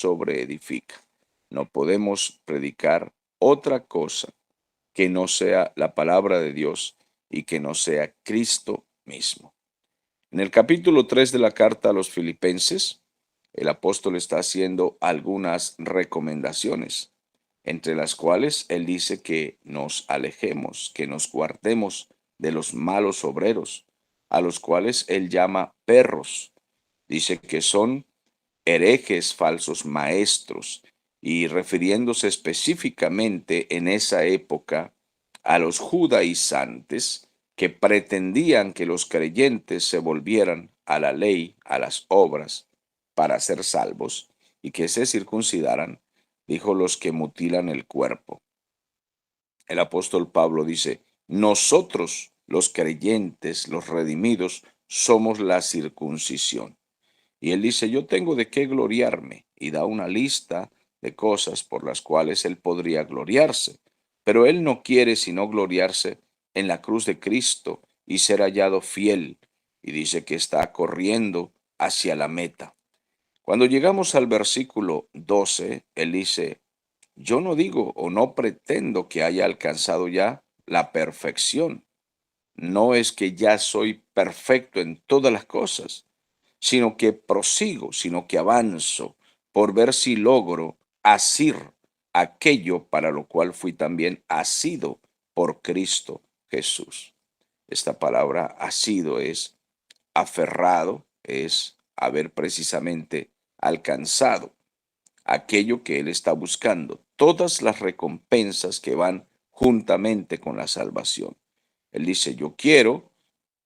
sobreedifica. No podemos predicar otra cosa que no sea la palabra de Dios y que no sea Cristo mismo. En el capítulo 3 de la carta a los Filipenses, el apóstol está haciendo algunas recomendaciones, entre las cuales él dice que nos alejemos, que nos guardemos de los malos obreros, a los cuales él llama perros. Dice que son herejes, falsos maestros, y refiriéndose específicamente en esa época a los judaizantes que pretendían que los creyentes se volvieran a la ley, a las obras, para ser salvos, y que se circuncidaran, dijo los que mutilan el cuerpo. El apóstol Pablo dice, nosotros, los creyentes, los redimidos, somos la circuncisión. Y él dice, yo tengo de qué gloriarme, y da una lista de cosas por las cuales él podría gloriarse. Pero él no quiere sino gloriarse en la cruz de Cristo y ser hallado fiel. Y dice que está corriendo hacia la meta. Cuando llegamos al versículo 12, él dice, yo no digo o no pretendo que haya alcanzado ya la perfección. No es que ya soy perfecto en todas las cosas, sino que prosigo, sino que avanzo por ver si logro asir aquello para lo cual fui también asido por Cristo Jesús. Esta palabra asido es aferrado, es haber precisamente alcanzado aquello que él está buscando, todas las recompensas que van juntamente con la salvación. Él dice, yo quiero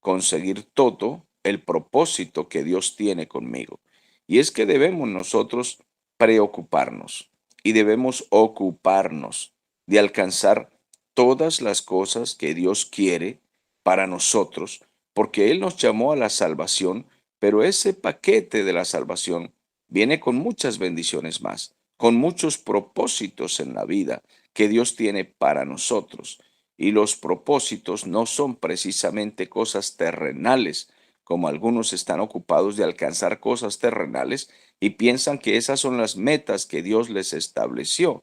conseguir todo el propósito que Dios tiene conmigo. Y es que debemos nosotros preocuparnos y debemos ocuparnos de alcanzar todas las cosas que Dios quiere para nosotros, porque Él nos llamó a la salvación, pero ese paquete de la salvación viene con muchas bendiciones más, con muchos propósitos en la vida que Dios tiene para nosotros. Y los propósitos no son precisamente cosas terrenales, como algunos están ocupados de alcanzar cosas terrenales y piensan que esas son las metas que Dios les estableció.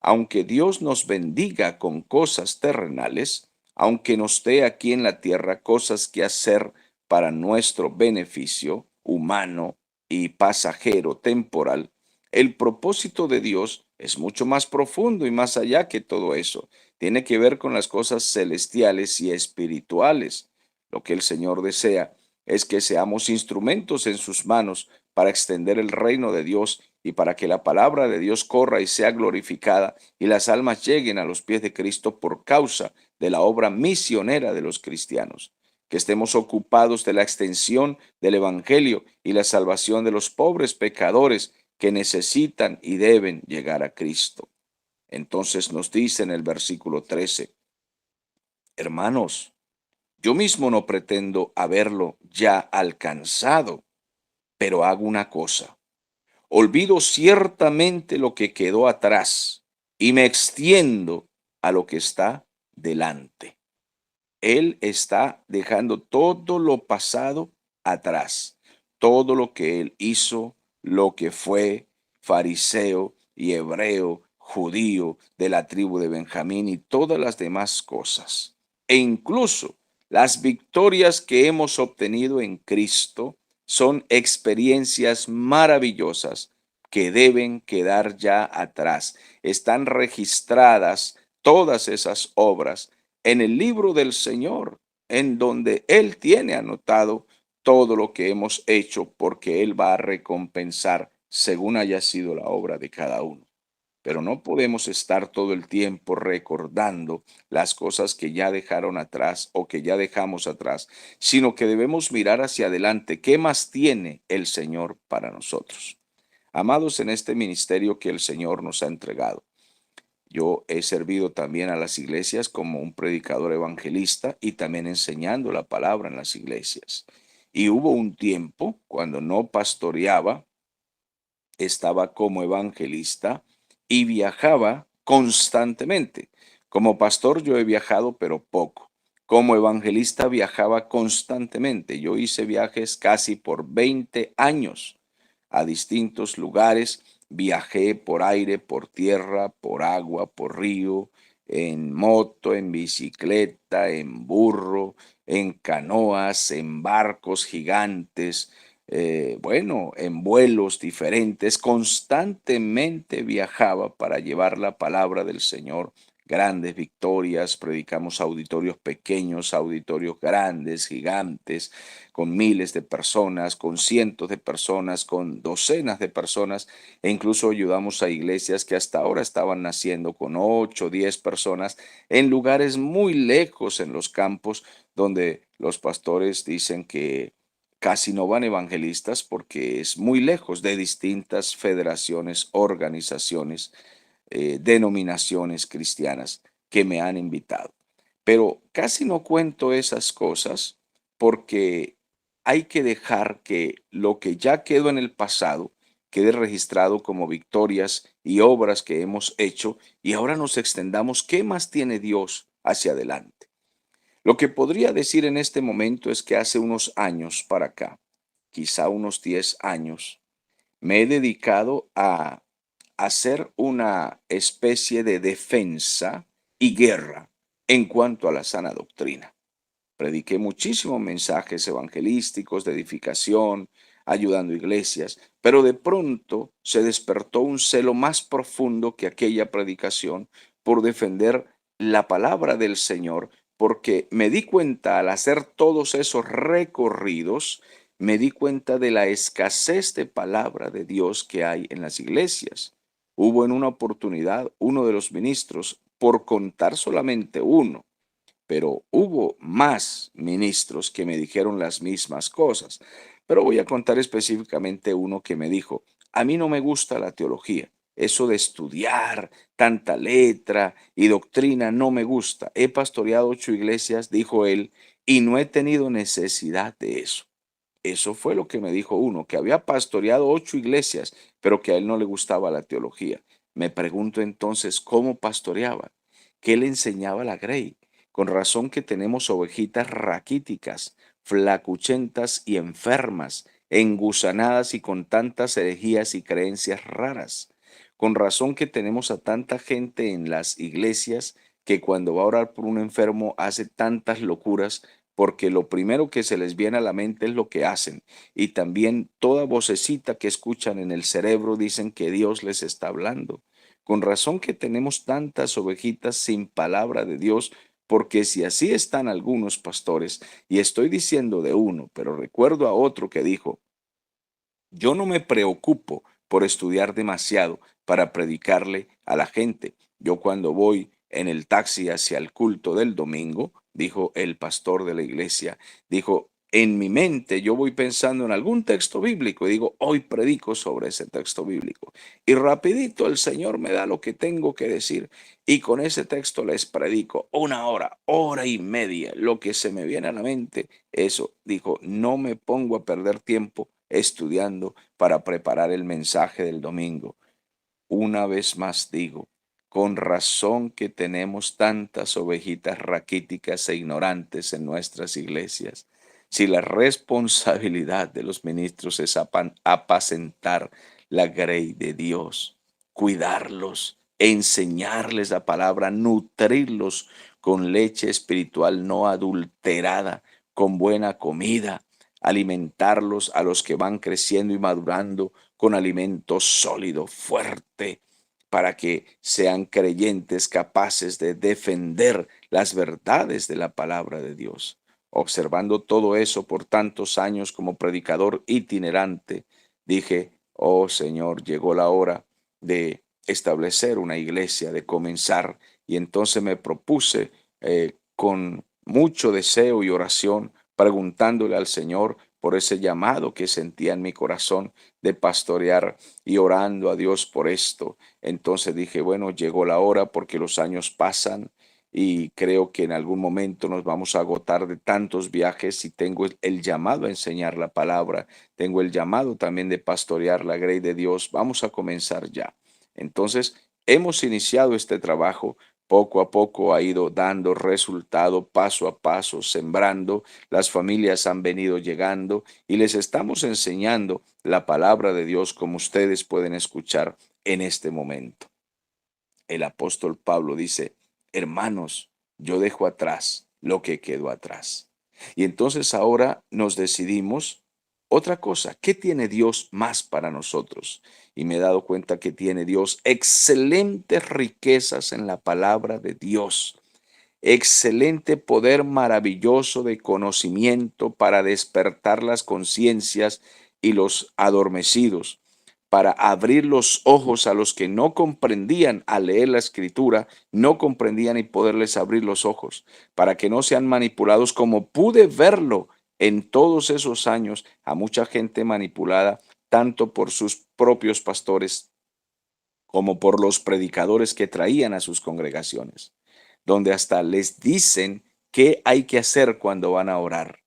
Aunque Dios nos bendiga con cosas terrenales, aunque nos dé aquí en la tierra cosas que hacer para nuestro beneficio humano y pasajero, temporal, el propósito de Dios es mucho más profundo y más allá que todo eso. Tiene que ver con las cosas celestiales y espirituales. Lo que el Señor desea es que seamos instrumentos en sus manos para extender el reino de Dios y para que la palabra de Dios corra y sea glorificada y las almas lleguen a los pies de Cristo por causa de la obra misionera de los cristianos. Que estemos ocupados de la extensión del Evangelio y la salvación de los pobres pecadores que necesitan y deben llegar a Cristo. Entonces nos dice en el versículo 13, hermanos, yo mismo no pretendo haberlo ya alcanzado, pero hago una cosa. Olvido ciertamente lo que quedó atrás y me extiendo a lo que está delante. Él está dejando todo lo pasado atrás, todo lo que él hizo, lo que fue fariseo y hebreo, judío de la tribu de Benjamín y todas las demás cosas. E incluso las victorias que hemos obtenido en Cristo son experiencias maravillosas que deben quedar ya atrás. Están registradas todas esas obras en el libro del Señor, en donde Él tiene anotado todo lo que hemos hecho, porque Él va a recompensar según haya sido la obra de cada uno. Pero no podemos estar todo el tiempo recordando las cosas que ya dejaron atrás o que ya dejamos atrás, sino que debemos mirar hacia adelante. ¿Qué más tiene el Señor para nosotros? Amados, en este ministerio que el Señor nos ha entregado, yo he servido también a las iglesias como un predicador evangelista y también enseñando la palabra en las iglesias. Y hubo un tiempo cuando no pastoreaba, estaba como evangelista y viajaba constantemente. Como pastor yo he viajado, pero poco. Como evangelista viajaba constantemente. Yo hice viajes casi por 20 años a distintos lugares viajé por aire, por tierra, por agua, por río, en moto, en bicicleta, en burro, en canoas, en barcos gigantes, bueno, en vuelos diferentes, constantemente viajaba para llevar la palabra del Señor. Grandes victorias, predicamos auditorios pequeños, auditorios grandes, gigantes, con miles de personas, con cientos de personas, con docenas de personas, e incluso ayudamos a iglesias que hasta ahora estaban naciendo con 8 o 10 personas en lugares muy lejos en los campos, donde los pastores dicen que casi no van evangelistas porque es muy lejos de distintas federaciones, organizaciones, denominaciones cristianas que me han invitado. Pero casi no cuento esas cosas porque hay que dejar que lo que ya quedó en el pasado quede registrado como victorias y obras que hemos hecho, y ahora nos extendamos qué más tiene Dios hacia adelante. Lo que podría decir en este momento es que hace unos años para acá, quizá unos 10 años, me he dedicado a hacer una especie de defensa y guerra en cuanto a la sana doctrina. Prediqué muchísimos mensajes evangelísticos de edificación, ayudando iglesias, pero de pronto se despertó un celo más profundo que aquella predicación por defender la palabra del Señor, porque me di cuenta al hacer todos esos recorridos, me di cuenta de la escasez de palabra de Dios que hay en las iglesias. Hubo en una oportunidad uno de los ministros, por contar solamente uno, pero hubo más ministros que me dijeron las mismas cosas. Pero voy a contar específicamente uno que me dijo: a mí no me gusta la teología, eso de estudiar tanta letra y doctrina no me gusta. He pastoreado 8 iglesias, dijo él, y no he tenido necesidad de eso. Eso fue lo que me dijo uno, que había pastoreado 8 iglesias, pero que a él no le gustaba la teología. Me pregunto entonces cómo pastoreaba, qué le enseñaba la Grey. Con razón que tenemos ovejitas raquíticas, flacuchentas y enfermas, engusanadas y con tantas herejías y creencias raras. Con razón que tenemos a tanta gente en las iglesias que cuando va a orar por un enfermo hace tantas locuras, porque lo primero que se les viene a la mente es lo que hacen, y también toda vocecita que escuchan en el cerebro dicen que Dios les está hablando. Con razón que tenemos tantas ovejitas sin palabra de Dios, porque si así están algunos pastores, y estoy diciendo de uno, pero recuerdo a otro que dijo: yo no me preocupo por estudiar demasiado para predicarle a la gente. Yo cuando voy en el taxi hacia el culto del domingo, dijo el pastor de la iglesia, dijo, en mi mente yo voy pensando en algún texto bíblico y digo, hoy predico sobre ese texto bíblico. Y rapidito el Señor me da lo que tengo que decir y con ese texto les predico una hora, hora y media, lo que se me viene a la mente. Eso, dijo, no me pongo a perder tiempo estudiando para preparar el mensaje del domingo. Una vez más digo, con razón que tenemos tantas ovejitas raquíticas e ignorantes en nuestras iglesias. Si la responsabilidad de los ministros es apacentar la grey de Dios, cuidarlos, enseñarles la palabra, nutrirlos con leche espiritual no adulterada, con buena comida, alimentarlos a los que van creciendo y madurando con alimento sólido, fuerte, para que sean creyentes capaces de defender las verdades de la palabra de Dios. Observando todo eso por tantos años como predicador itinerante, dije, oh Señor, llegó la hora de establecer una iglesia, de comenzar. Y entonces me propuse con mucho deseo y oración, preguntándole al Señor por ese llamado que sentía en mi corazón de pastorear y orando a Dios por esto. Entonces dije, bueno, llegó la hora porque los años pasan y creo que en algún momento nos vamos a agotar de tantos viajes y tengo el llamado a enseñar la palabra, tengo el llamado también de pastorear la grey de Dios. Vamos a comenzar ya. Entonces, hemos iniciado este trabajo poco a poco ha ido dando resultado paso a paso, sembrando, las familias han venido llegando y les estamos enseñando la palabra de Dios como ustedes pueden escuchar en este momento. El apóstol Pablo dice, hermanos, yo dejo atrás lo que quedó atrás. Y entonces ahora nos decidimos otra cosa. ¿Qué tiene Dios más para nosotros? Y me he dado cuenta que tiene Dios excelentes riquezas en la palabra de Dios. Excelente poder maravilloso de conocimiento para despertar las conciencias y los adormecidos, para abrir los ojos a los que no comprendían al leer la escritura, no comprendían y poderles abrir los ojos, para que no sean manipulados como pude verlo en todos esos años, a mucha gente manipulada, tanto por sus propios pastores como por los predicadores que traían a sus congregaciones, donde hasta les dicen qué hay que hacer cuando van a orar,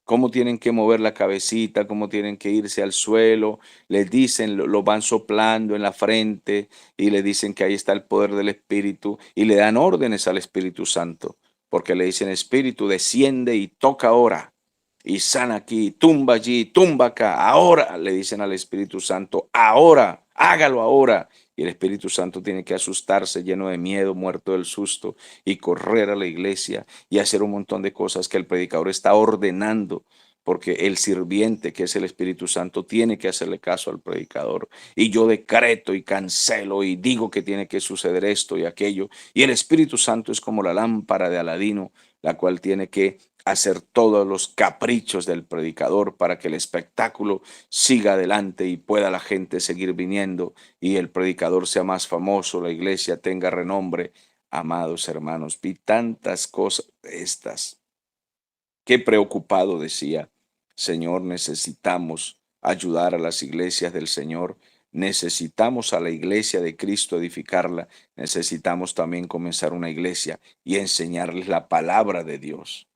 cómo tienen que mover la cabecita, cómo tienen que irse al suelo, les dicen, lo van soplando en la frente y le dicen que ahí está el poder del Espíritu y le dan órdenes al Espíritu Santo, porque le dicen, Espíritu, desciende y toca ahora. Y sana aquí, tumba allí, tumba acá, ahora le dicen al Espíritu Santo, ahora, hágalo ahora. Y el Espíritu Santo tiene que asustarse, lleno de miedo, muerto del susto, y correr a la iglesia y hacer un montón de cosas que el predicador está ordenando, porque el sirviente, que es el Espíritu Santo, tiene que hacerle caso al predicador. Y yo decreto y cancelo y digo que tiene que suceder esto y aquello. Y el Espíritu Santo es como la lámpara de Aladino, la cual tiene que hacer todos los caprichos del predicador para que el espectáculo siga adelante y pueda la gente seguir viniendo y el predicador sea más famoso, la iglesia tenga renombre. Amados hermanos, vi tantas cosas de estas. Qué preocupado decía, Señor, necesitamos ayudar a las iglesias del Señor, necesitamos a la iglesia de Cristo edificarla, necesitamos también comenzar una iglesia y enseñarles la palabra de Dios.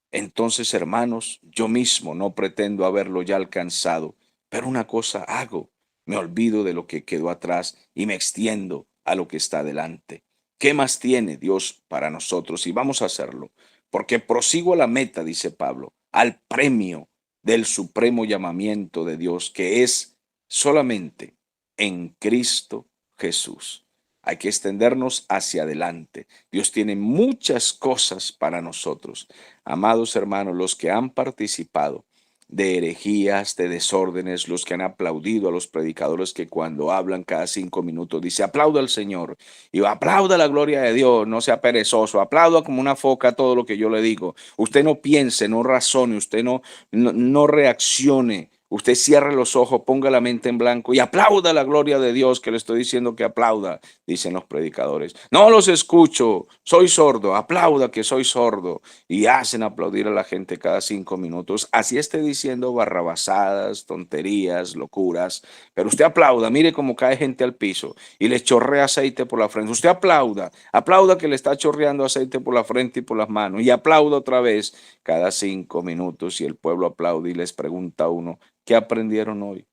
Entonces, hermanos, yo mismo no pretendo haberlo ya alcanzado, pero una cosa hago, me olvido de lo que quedó atrás y me extiendo a lo que está delante. ¿Qué más tiene Dios para nosotros? Y vamos a hacerlo, porque prosigo a la meta, dice Pablo, al premio del supremo llamamiento de Dios, que es solamente en Cristo Jesús. Hay que extendernos hacia adelante. Dios tiene muchas cosas para nosotros. Amados hermanos, los que han participado de herejías, de desórdenes, los que han aplaudido a los predicadores que cuando hablan cada 5 minutos dice aplauda al Señor y aplauda la gloria de Dios, no sea perezoso, aplauda como una foca todo lo que yo le digo. Usted no piense, no razone, usted no reaccione. Usted cierre los ojos, ponga la mente en blanco y aplauda la gloria de Dios que le estoy diciendo que aplauda, dicen los predicadores. No los escucho, soy sordo, aplauda que soy sordo y hacen aplaudir a la gente cada 5 minutos. Así esté diciendo barrabasadas, tonterías, locuras, pero usted aplauda, mire cómo cae gente al piso y le chorrea aceite por la frente. Usted aplauda, aplauda que le está chorreando aceite por la frente y por las manos y aplauda otra vez cada 5 minutos y el pueblo aplaude y les pregunta a uno, ¿qué aprendieron hoy?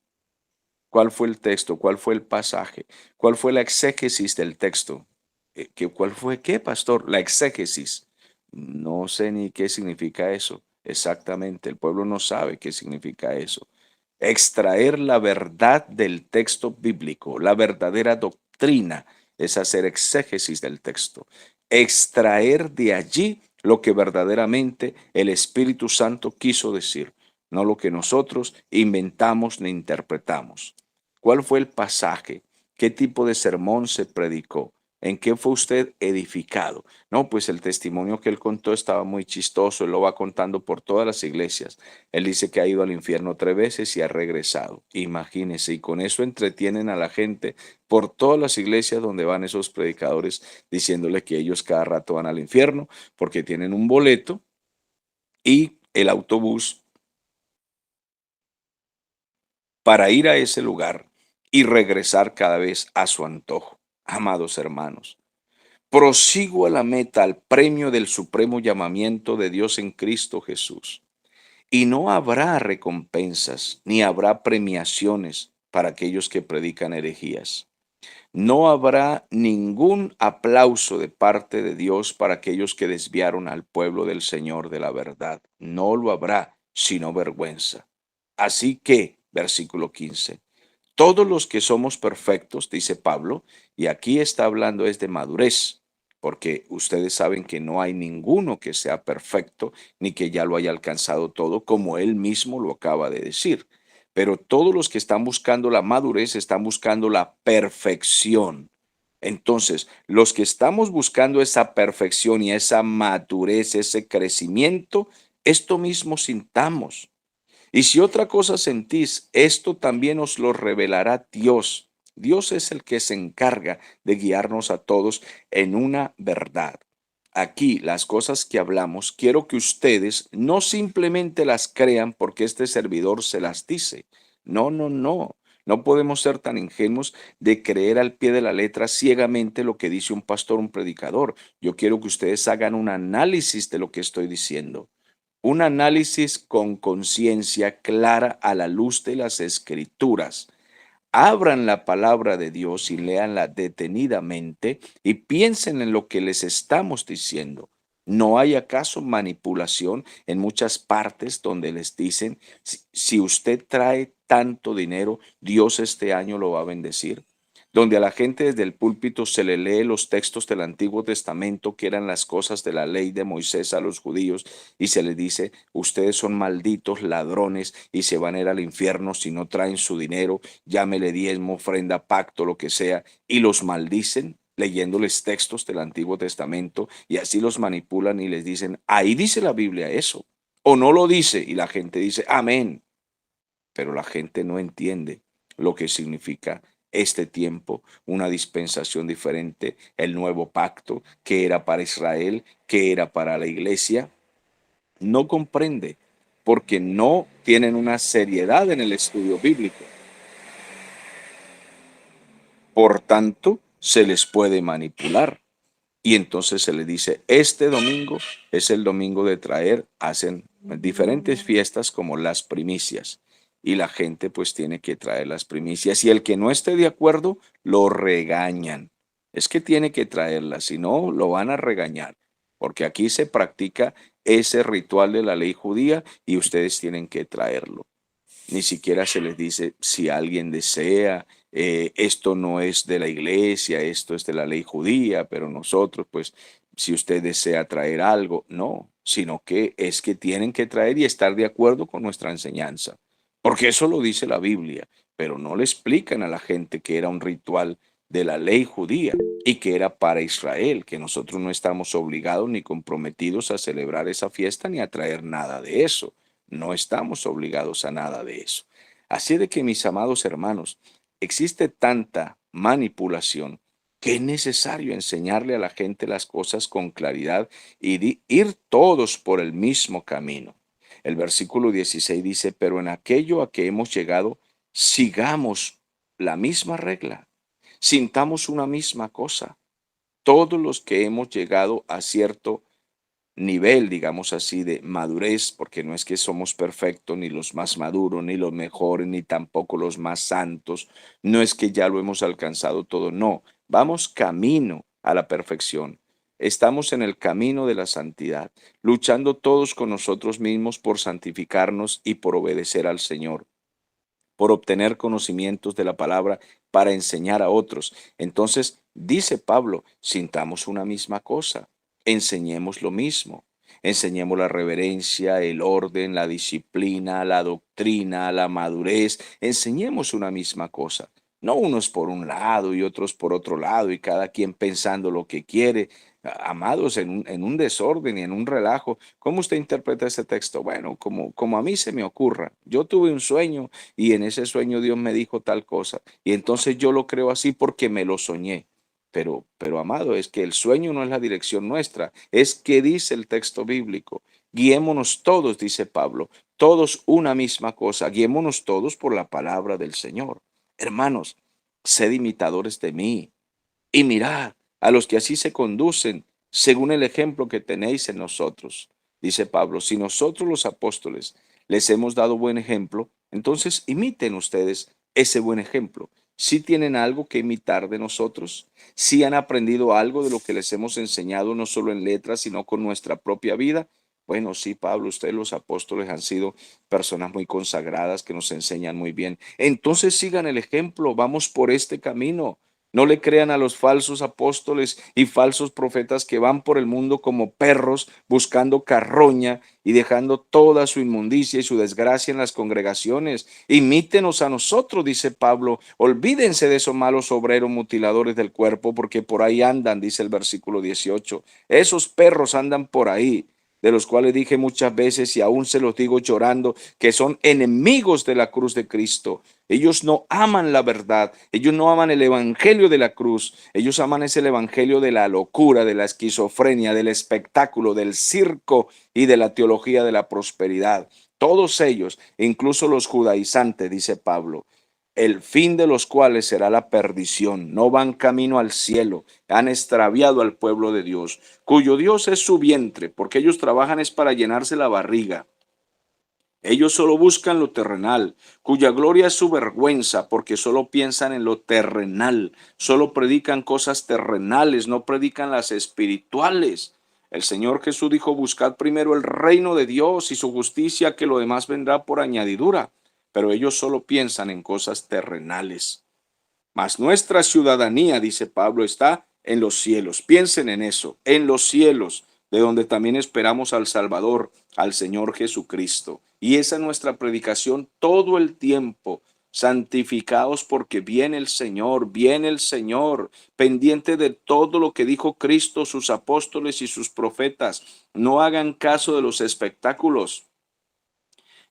¿Cuál fue el texto? ¿Cuál fue el pasaje? ¿Cuál fue la exégesis del texto? ¿Cuál fue qué, pastor? La exégesis. No sé ni qué significa eso. Exactamente, el pueblo no sabe qué significa eso. Extraer la verdad del texto bíblico, la verdadera doctrina, es hacer exégesis del texto. Extraer de allí lo que verdaderamente el Espíritu Santo quiso decir, no lo que nosotros inventamos ni interpretamos. ¿Cuál fue el pasaje? ¿Qué tipo de sermón se predicó? ¿En qué fue usted edificado? No, pues el testimonio que él contó estaba muy chistoso, él lo va contando por todas las iglesias. Él dice que ha ido al infierno 3 veces y ha regresado. Imagínense, y con eso entretienen a la gente por todas las iglesias donde van esos predicadores diciéndole que ellos cada rato van al infierno porque tienen un boleto y el autobús para ir a ese lugar y regresar cada vez a su antojo. Amados hermanos, prosigo a la meta, al premio del supremo llamamiento de Dios en Cristo Jesús. Y no habrá recompensas ni habrá premiaciones para aquellos que predican herejías. No habrá ningún aplauso de parte de Dios para aquellos que desviaron al pueblo del Señor de la verdad. No lo habrá, sino vergüenza. Así que, versículo 15, todos los que somos perfectos, dice Pablo, y aquí está hablando es de madurez, porque ustedes saben que no hay ninguno que sea perfecto, ni que ya lo haya alcanzado todo, como él mismo lo acaba de decir. Pero todos los que están buscando la madurez están buscando la perfección. Entonces, los que estamos buscando esa perfección y esa madurez, ese crecimiento, esto mismo sintamos. Y si otra cosa sentís, esto también os lo revelará Dios. Dios es el que se encarga de guiarnos a todos en una verdad. Aquí las cosas que hablamos, quiero que ustedes no simplemente las crean porque este servidor se las dice. No, no, no. No podemos ser tan ingenuos de creer al pie de la letra ciegamente lo que dice un pastor, un predicador. Yo quiero que ustedes hagan un análisis de lo que estoy diciendo. Un análisis con conciencia clara a la luz de las escrituras. Abran la palabra de Dios y léanla detenidamente y piensen en lo que les estamos diciendo. ¿No hay acaso manipulación en muchas partes donde les dicen, si usted trae tanto dinero, Dios este año lo va a bendecir? Donde a la gente desde el púlpito se le lee los textos del Antiguo Testamento, que eran las cosas de la ley de Moisés a los judíos, y se les dice, ustedes son malditos ladrones y se van a ir al infierno si no traen su dinero, llámele diezmo, ofrenda, pacto, lo que sea, y los maldicen leyéndoles textos del Antiguo Testamento y así los manipulan y les dicen, ahí dice la Biblia eso, o no lo dice y la gente dice, amén, pero la gente no entiende lo que significa este tiempo, una dispensación diferente, el nuevo pacto, que era para Israel, que era para la iglesia, no comprende porque no tienen una seriedad en el estudio bíblico. Por tanto, se les puede manipular. Y entonces se les dice, este domingo es el domingo de traer, hacen diferentes fiestas como las primicias. Y la gente pues tiene que traer las primicias. Y el que no esté de acuerdo, lo regañan. Es que tiene que traerlas, si no, lo van a regañar. Porque aquí se practica ese ritual de la ley judía y ustedes tienen que traerlo. Ni siquiera se les dice si alguien desea, esto no es de la iglesia, esto es de la ley judía, pero nosotros, pues, si usted desea traer algo, no, sino que es que tienen que traer y estar de acuerdo con nuestra enseñanza, porque eso lo dice la Biblia, pero no le explican a la gente que era un ritual de la ley judía y que era para Israel, que nosotros no estamos obligados ni comprometidos a celebrar esa fiesta ni a traer nada de eso. No estamos obligados a nada de eso. Así de que, mis amados hermanos, existe tanta manipulación que es necesario enseñarle a la gente las cosas con claridad y ir todos por el mismo camino. El versículo 16 dice, pero en aquello a que hemos llegado, sigamos la misma regla, sintamos una misma cosa. Todos los que hemos llegado a cierto nivel, digamos así, de madurez, porque no es que somos perfectos, ni los más maduros, ni los mejores, ni tampoco los más santos, no es que ya lo hemos alcanzado todo, no, vamos camino a la perfección. Estamos en el camino de la santidad, luchando todos con nosotros mismos por santificarnos y por obedecer al Señor, por obtener conocimientos de la palabra para enseñar a otros. Entonces, dice Pablo, sintamos una misma cosa, enseñemos lo mismo, enseñemos la reverencia, el orden, la disciplina, la doctrina, la madurez, enseñemos una misma cosa. No unos por un lado y otros por otro lado y cada quien pensando lo que quiere. Amados, en un desorden y en un relajo. ¿Cómo usted interpreta ese texto? Bueno, como a mí se me ocurra. Yo tuve un sueño y en ese sueño Dios me dijo tal cosa. Y entonces yo lo creo así porque me lo soñé. Pero amado, es que el sueño no es la dirección nuestra, es que dice el texto bíblico. Guiémonos todos, dice Pablo, todos una misma cosa, guiémonos todos por la palabra del Señor. Hermanos, sed imitadores de mí y mirad a los que así se conducen según el ejemplo que tenéis en nosotros. Dice Pablo, si nosotros los apóstoles les hemos dado buen ejemplo, entonces imiten ustedes ese buen ejemplo. ¿Sí tienen algo que imitar de nosotros? ¿Sí han aprendido algo de lo que les hemos enseñado, no solo en letras, sino con nuestra propia vida? Bueno, sí, Pablo, ustedes los apóstoles han sido personas muy consagradas que nos enseñan muy bien. Entonces sigan el ejemplo, vamos por este camino. No le crean a los falsos apóstoles y falsos profetas que van por el mundo como perros buscando carroña y dejando toda su inmundicia y su desgracia en las congregaciones. Imítenos a nosotros, dice Pablo. Olvídense de esos malos obreros mutiladores del cuerpo, porque por ahí andan, dice el versículo 18. Esos perros andan por ahí, de los cuales dije muchas veces y aún se los digo llorando, que son enemigos de la cruz de Cristo. Ellos no aman la verdad, ellos no aman el evangelio de la cruz, ellos aman ese evangelio de la locura, de la esquizofrenia, del espectáculo, del circo y de la teología de la prosperidad. Todos ellos, incluso los judaizantes, dice Pablo, el fin de los cuales será la perdición, no van camino al cielo, han extraviado al pueblo de Dios, cuyo Dios es su vientre, porque ellos trabajan es para llenarse la barriga. Ellos solo buscan lo terrenal, cuya gloria es su vergüenza, porque solo piensan en lo terrenal, solo predican cosas terrenales, no predican las espirituales. El Señor Jesús dijo, buscad primero el reino de Dios y su justicia, que lo demás vendrá por añadidura. Pero ellos solo piensan en cosas terrenales. Mas nuestra ciudadanía, dice Pablo, está en los cielos. Piensen en eso, en los cielos, de donde también esperamos al Salvador, al Señor Jesucristo. Y esa es nuestra predicación todo el tiempo. Santificados porque viene el Señor, pendiente de todo lo que dijo Cristo, sus apóstoles y sus profetas. No hagan caso de los espectáculos,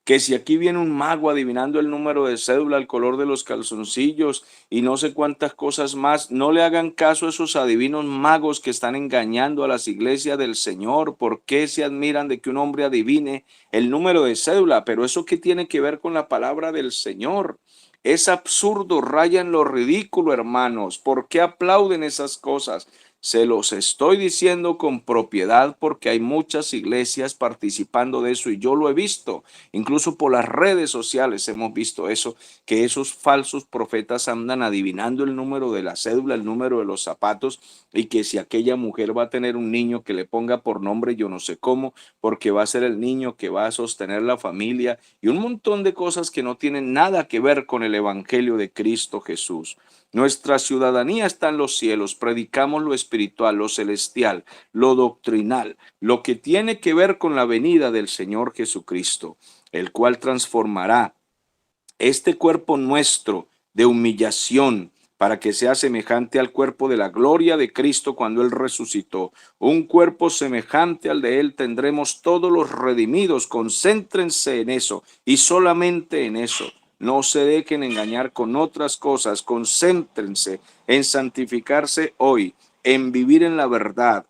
que si aquí viene un mago adivinando el número de cédula, el color de los calzoncillos y no sé cuántas cosas más, no le hagan caso a esos adivinos magos que están engañando a las iglesias del Señor. ¿Por qué se admiran de que un hombre adivine el número de cédula? Pero eso qué tiene que ver con la palabra del Señor. Es absurdo, raya en lo ridículo, hermanos. ¿Por qué aplauden esas cosas? Se los estoy diciendo con propiedad porque hay muchas iglesias participando de eso y yo lo he visto. Incluso por las redes sociales hemos visto eso, que esos falsos profetas andan adivinando el número de la cédula, el número de los zapatos, y que si aquella mujer va a tener un niño, que le ponga por nombre yo no sé cómo, porque va a ser el niño que va a sostener la familia y un montón de cosas que no tienen nada que ver con el evangelio de Cristo Jesús. Nuestra ciudadanía está en los cielos, predicamos lo espiritual, lo celestial, lo doctrinal, lo que tiene que ver con la venida del Señor Jesucristo, el cual transformará este cuerpo nuestro de humillación para que sea semejante al cuerpo de la gloria de Cristo cuando Él resucitó. Un cuerpo semejante al de Él tendremos todos los redimidos. Concéntrense en eso y solamente en eso. No se dejen engañar con otras cosas. Concéntrense en santificarse hoy, en vivir en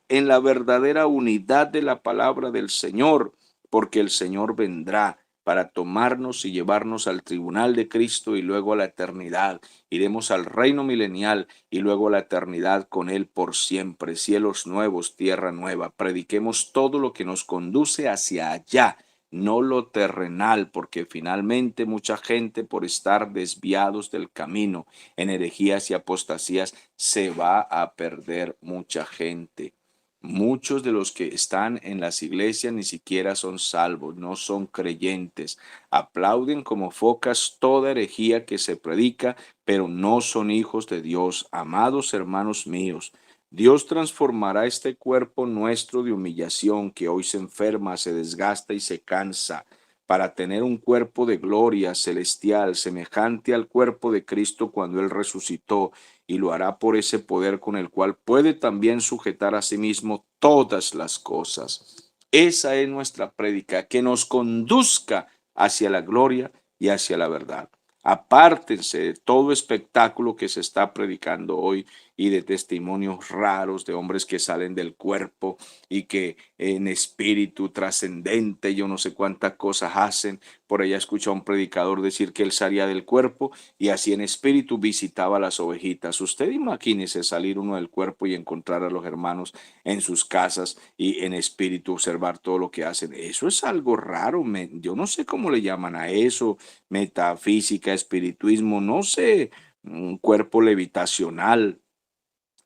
en la verdadera unidad de la palabra del Señor, porque el Señor vendrá para tomarnos y llevarnos al tribunal de Cristo y luego a la eternidad. Iremos al reino milenial y luego a la eternidad con Él por siempre. Cielos nuevos, tierra nueva. Prediquemos todo lo que nos conduce hacia allá, no lo terrenal, porque finalmente mucha gente, por estar desviados del camino en herejías y apostasías, se va a perder mucha gente. Muchos de los que están en las iglesias ni siquiera son salvos, no son creyentes. Aplauden como focas toda herejía que se predica, pero no son hijos de Dios. Amados hermanos míos, Dios transformará este cuerpo nuestro de humillación que hoy se enferma, se desgasta y se cansa, para tener un cuerpo de gloria celestial semejante al cuerpo de Cristo cuando Él resucitó, y lo hará por ese poder con el cual puede también sujetar a sí mismo todas las cosas. Esa es nuestra prédica, que nos conduzca hacia la gloria y hacia la verdad. Apártense de todo espectáculo que se está predicando hoy y de testimonios raros de hombres que salen del cuerpo y que en espíritu trascendente, yo no sé cuántas cosas hacen. Por ella escuché a un predicador decir que él salía del cuerpo y así en espíritu visitaba las ovejitas. Usted imagínese salir uno del cuerpo y encontrar a los hermanos en sus casas y en espíritu observar todo lo que hacen. Eso es algo raro. Yo no sé cómo le llaman a eso, metafísica, espirituismo, no sé. un cuerpo levitacional.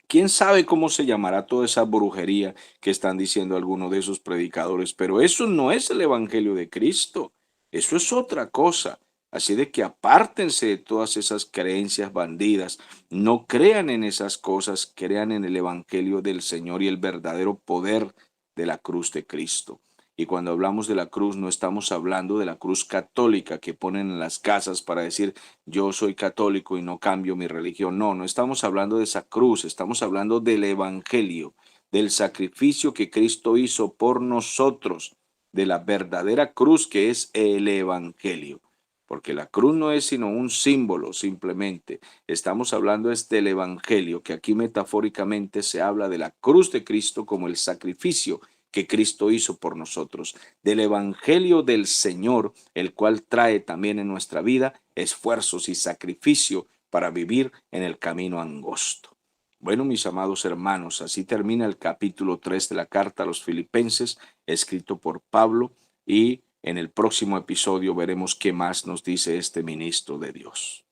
¿Quién sabe cómo se llamará toda esa brujería que están diciendo algunos de esos predicadores? Pero eso no es el Evangelio de Cristo. Eso es otra cosa. Así de que apártense de todas esas creencias bandidas. No crean en esas cosas, crean en el Evangelio del Señor y el verdadero poder de la cruz de Cristo. Y cuando hablamos de la cruz, no estamos hablando de la cruz católica que ponen en las casas para decir, yo soy católico y no cambio mi religión. No, no estamos hablando de esa cruz, estamos hablando del Evangelio, del sacrificio que Cristo hizo por nosotros, de la verdadera cruz que es el Evangelio. Porque la cruz no es sino un símbolo simplemente. Estamos hablando es del Evangelio, que aquí metafóricamente se habla de la cruz de Cristo como el sacrificio que Cristo hizo por nosotros, del Evangelio del Señor, el cual trae también en nuestra vida esfuerzos y sacrificio para vivir en el camino angosto. Bueno, mis amados hermanos, así termina el capítulo 3 de la carta a los Filipenses, escrito por Pablo, y en el próximo episodio veremos qué más nos dice este ministro de Dios.